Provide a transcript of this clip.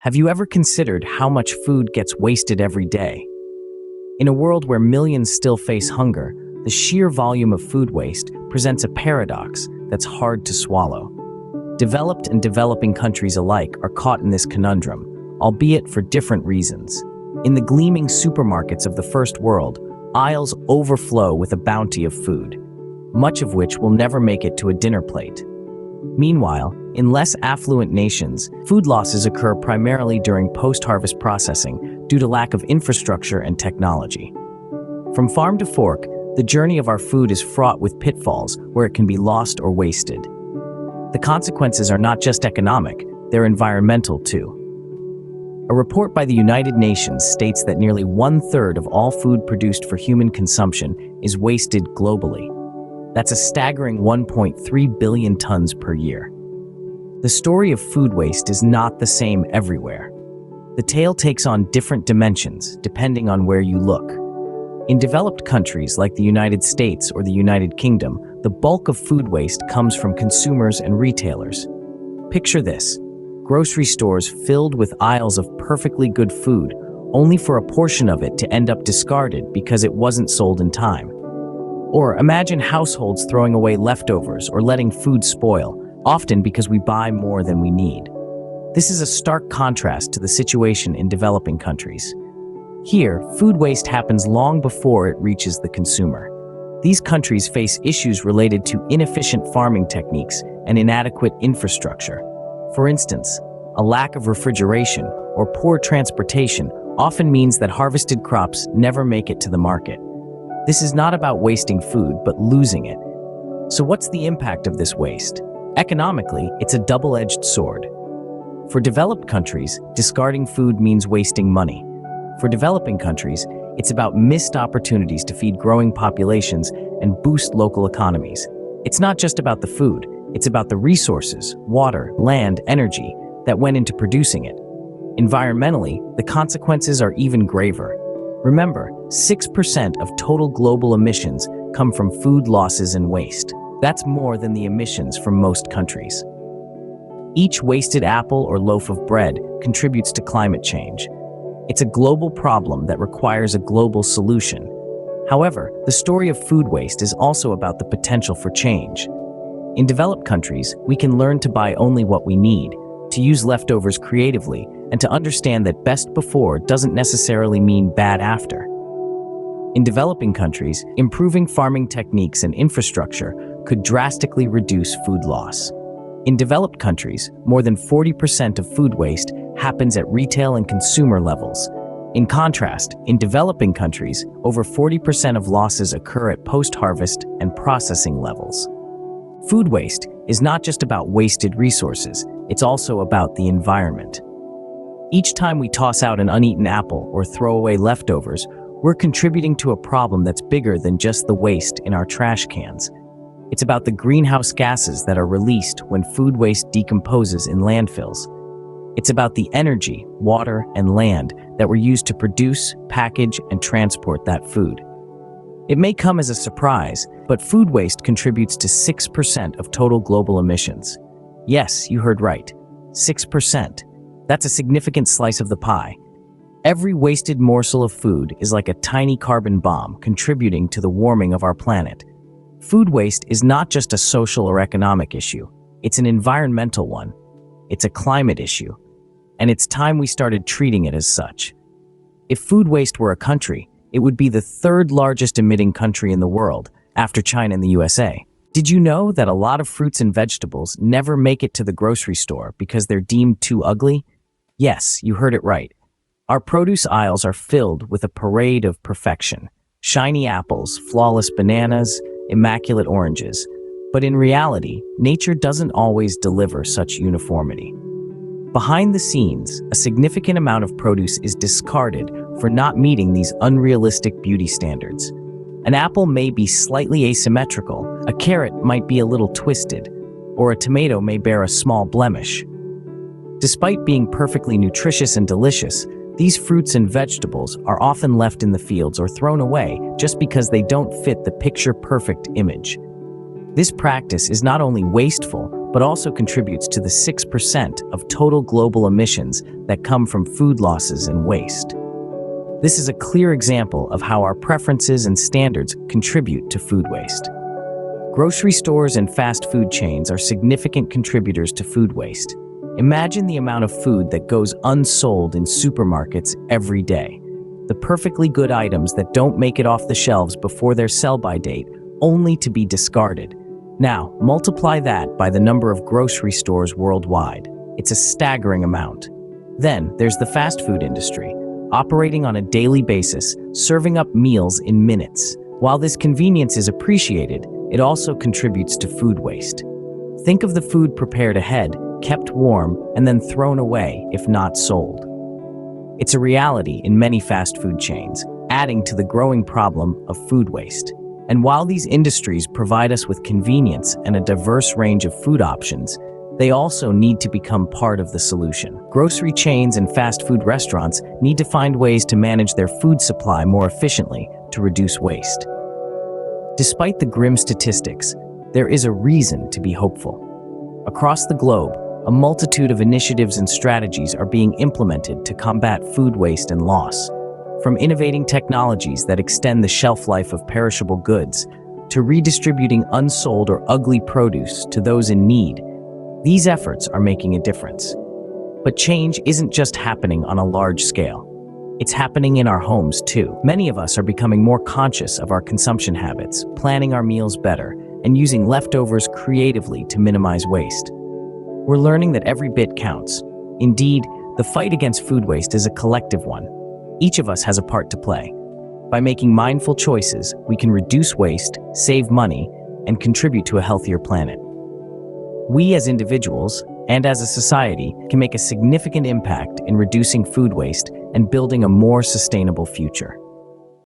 Have you ever considered how much food gets wasted every day? In a world where millions still face hunger, the sheer volume of food waste presents a paradox that's hard to swallow. Developed and developing countries alike are caught in this conundrum, albeit for different reasons. In the gleaming supermarkets of the First World, aisles overflow with a bounty of food, much of which will never make it to a dinner plate. Meanwhile, in less affluent nations, food losses occur primarily during post-harvest processing due to lack of infrastructure and technology. From farm to fork, the journey of our food is fraught with pitfalls where it can be lost or wasted. The consequences are not just economic, they're environmental too. A report by the United Nations states that nearly 1/3 of all food produced for human consumption is wasted globally. That's a staggering 1.3 billion tons per year. The story of food waste is not the same everywhere. The tale takes on different dimensions depending on where you look. In developed countries like the United States or the United Kingdom, the bulk of food waste comes from consumers and retailers. Picture this: grocery stores filled with aisles of perfectly good food, only for a portion of it to end up discarded because it wasn't sold in time. Or imagine households throwing away leftovers or letting food spoil, often because we buy more than we need. This is a stark contrast to the situation in developing countries. Here, food waste happens long before it reaches the consumer. These countries face issues related to inefficient farming techniques and inadequate infrastructure. For instance, a lack of refrigeration or poor transportation often means that harvested crops never make it to the market. This is not about wasting food, but losing it. So what's the impact of this waste? Economically, it's a double-edged sword. For developed countries, discarding food means wasting money. For developing countries, it's about missed opportunities to feed growing populations and boost local economies. It's not just about the food, it's about the resources, water, land, energy that went into producing it. Environmentally, the consequences are even graver. Remember, 6% of total global emissions come from food losses and waste. That's more than the emissions from most countries. Each wasted apple or loaf of bread contributes to climate change. It's a global problem that requires a global solution. However, the story of food waste is also about the potential for change. In developed countries, we can learn to buy only what we need, to use leftovers creatively, and to understand that best before doesn't necessarily mean bad after. In developing countries, improving farming techniques and infrastructure could drastically reduce food loss. In developed countries, more than 40% of food waste happens at retail and consumer levels. In contrast, in developing countries, over 40% of losses occur at post-harvest and processing levels. Food waste is not just about wasted resources, it's also about the environment. Each time we toss out an uneaten apple or throw away leftovers, we're contributing to a problem that's bigger than just the waste in our trash cans. It's about the greenhouse gases that are released when food waste decomposes in landfills. It's about the energy, water, and land that were used to produce, package, and transport that food. It may come as a surprise, but food waste contributes to 6% of total global emissions. Yes, you heard right, 6%. That's a significant slice of the pie. Every wasted morsel of food is like a tiny carbon bomb contributing to the warming of our planet. Food waste is not just a social or economic issue, it's an environmental one. It's a climate issue, and it's time we started treating it as such. If food waste were a country, it would be the third largest emitting country in the world, after China and the USA. Did you know that a lot of fruits and vegetables never make it to the grocery store because they're deemed too ugly? Yes, you heard it right. Our produce aisles are filled with a parade of perfection. Shiny apples, flawless bananas, immaculate oranges. But in reality, nature doesn't always deliver such uniformity. Behind the scenes, a significant amount of produce is discarded for not meeting these unrealistic beauty standards. An apple may be slightly asymmetrical, a carrot might be a little twisted, or a tomato may bear a small blemish. Despite being perfectly nutritious and delicious, these fruits and vegetables are often left in the fields or thrown away just because they don't fit the picture-perfect image. This practice is not only wasteful, but also contributes to the 6% of total global emissions that come from food losses and waste. This is a clear example of how our preferences and standards contribute to food waste. Grocery stores and fast food chains are significant contributors to food waste. Imagine the amount of food that goes unsold in supermarkets every day. The perfectly good items that don't make it off the shelves before their sell-by date, only to be discarded. Now, multiply that by the number of grocery stores worldwide. It's a staggering amount. Then, there's the fast food industry, operating on a daily basis, serving up meals in minutes. While this convenience is appreciated, it also contributes to food waste. Think of the food prepared ahead, kept warm, and then thrown away if not sold. It's a reality in many fast food chains, adding to the growing problem of food waste. And while these industries provide us with convenience and a diverse range of food options, they also need to become part of the solution. Grocery chains and fast food restaurants need to find ways to manage their food supply more efficiently to reduce waste. Despite the grim statistics, there is a reason to be hopeful. Across the globe, a multitude of initiatives and strategies are being implemented to combat food waste and loss. From innovating technologies that extend the shelf life of perishable goods, to redistributing unsold or ugly produce to those in need, these efforts are making a difference. But change isn't just happening on a large scale. It's happening in our homes too. Many of us are becoming more conscious of our consumption habits, planning our meals better, and using leftovers creatively to minimize waste. We're learning that every bit counts. Indeed, the fight against food waste is a collective one. Each of us has a part to play. By making mindful choices, we can reduce waste, save money, and contribute to a healthier planet. We as individuals, and as a society, can make a significant impact in reducing food waste and building a more sustainable future.